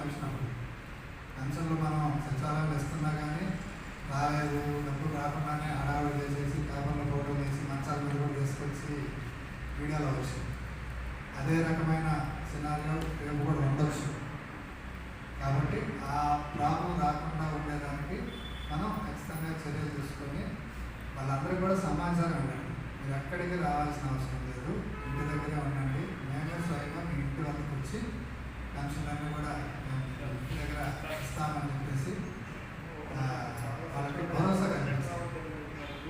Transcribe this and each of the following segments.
వచ్చినప్పుడు పెన్షన్లు మనం సచివాలయాలు ఇస్తున్నా కానీ రాలేదు, డబ్బులు రాకుండానే హడావుడి చేసేసి పేపర్లో ఫోటోలు వేసి మంచాల మీద కూడా తీసుకొచ్చి మీడియాలో వచ్చింది. అదే రకమైన సినారియో రేపు కూడా ఉండొచ్చు. కాబట్టి ఆ ప్రాబ్లం రాకుండా ఉండేదానికి మనం ఖచ్చితంగా చర్యలు తీసుకొని వాళ్ళందరికీ కూడా సమాచారం ఇవ్వండి. మీరు ఎక్కడికి రావాల్సిన అవసరం లేదు, ఇంటి దగ్గరే ఉండండి. మేమే స్వయంగా మీ ఇంటి వద్దకు వచ్చి పెన్షన్లన్నీ కూడా ఇంటి దగ్గర ఇస్తామని చెప్పేసి వాళ్ళకి భరోసా కల్పిస్తాం.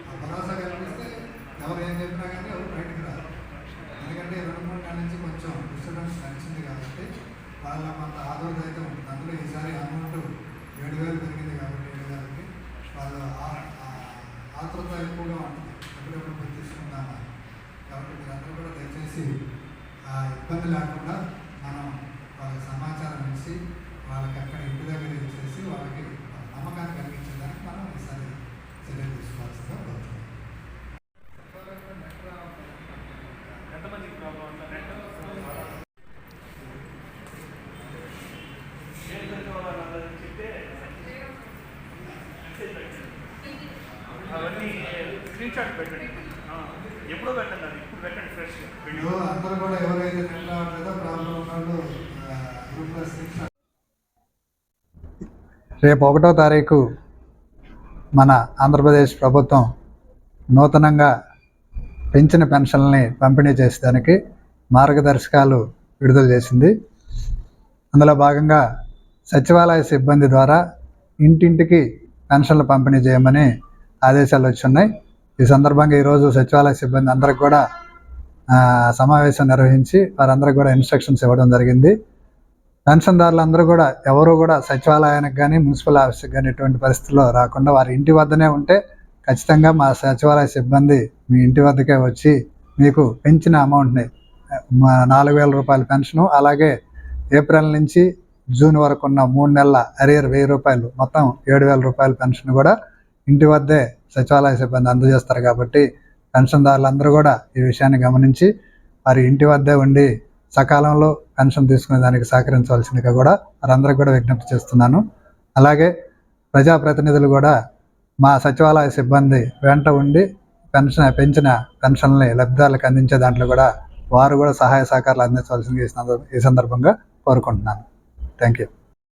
ఆ భరోసా కల్పిస్తే ఎవరు ఏం చెప్పినా కానీ ఎవరు బయటకు రారు. ఎందుకంటే 2-3 నెలల నుంచి కొంచెం డిస్టర్బెన్స్ నడిచింది కాబట్టి వాళ్ళ కొంత ఆదరణ అయితే ఉంటుంది. అందులో ఈసారి అమౌంట్ 7,000 పెరిగింది కాబట్టి 7,000కి వాళ్ళు ఆతృత ఎక్కువగా ఉంటుంది, ఎప్పుడెప్పుడు తీసుకుందామా. కాబట్టి మీరందరూ కూడా దయచేసి ఇబ్బంది లేకుండా మనం వాళ్ళకి సమాచారం ఇచ్చి వాళ్ళకి అక్కడ ఇంటి దగ్గర ఇచ్చేసి వాళ్ళకి నమ్మకాన్ని కలిగించడానికి మనం ఈసారి చర్యలు తీసుకోవాల్సిందిగా కోరుతున్నాం. అవన్నీ స్క్రీన్ షాట్ పెట్టండి, ఎప్పుడో పెట్టండి, అది ఇప్పుడు పెట్టండి ఫ్రెష్. అందరూ కూడా ఎవరైతే నెట్ రావట్లేదో ప్రాబ్లం ఉన్నాడు గ్రూప్లో స్క్రీన్ షాట్. రేపు 1వ తారీఖు మన ఆంధ్రప్రదేశ్ ప్రభుత్వం నూతనంగా పెంచిన పెన్షన్ని పంపిణీ చేసేదానికి మార్గదర్శకాలు విడుదల చేసింది. అందులో భాగంగా సచివాలయ సిబ్బంది ద్వారా ఇంటింటికి పెన్షన్లు పంపిణీ చేయమని ఆదేశాలు వచ్చున్నాయి. ఈ సందర్భంగా ఈరోజు సచివాలయ సిబ్బంది అందరికి కూడా సమావేశం నిర్వహించి వారందరికీ కూడా ఇన్స్ట్రక్షన్స్ ఇవ్వడం జరిగింది. పెన్షన్దారులందరూ కూడా ఎవరు కూడా సచివాలయానికి కానీ మున్సిపల్ ఆఫీస్కి కానీ ఎటువంటి పరిస్థితుల్లో రాకుండా వారి ఇంటి వద్దనే ఉంటే ఖచ్చితంగా మా సచివాలయ సిబ్బంది మీ ఇంటి వద్దకే వచ్చి మీకు పెంచిన అమౌంట్ని 4,000 రూపాయల పెన్షను, అలాగే ఏప్రిల్ నుంచి జూన్ వరకు ఉన్న 3 నెలల అరియర్ 1,000 రూపాయలు, మొత్తం 7,000 రూపాయల పెన్షన్ కూడా ఇంటి వద్దే సచివాలయ సిబ్బంది అందజేస్తారు. కాబట్టి పెన్షన్దారులందరూ కూడా ఈ విషయాన్ని గమనించి వారి ఇంటి వద్దే ఉండి సకాలంలో పెన్షన్ తీసుకునే దానికి సహకరించవలసిందిగా కూడా వారందరికీ కూడా విజ్ఞప్తి చేస్తున్నాను. అలాగే ప్రజాప్రతినిధులు కూడా మా సచివాలయ సిబ్బంది వెంట ఉండి పెంచిన పెన్షన్ని లబ్ధిదారులకు అందించే దాంట్లో కూడా వారు కూడా సహాయ సహకారాలు అందించవలసిందిగా ఈ సందర్భంగా కోరుకుంటున్నాను. Thank you.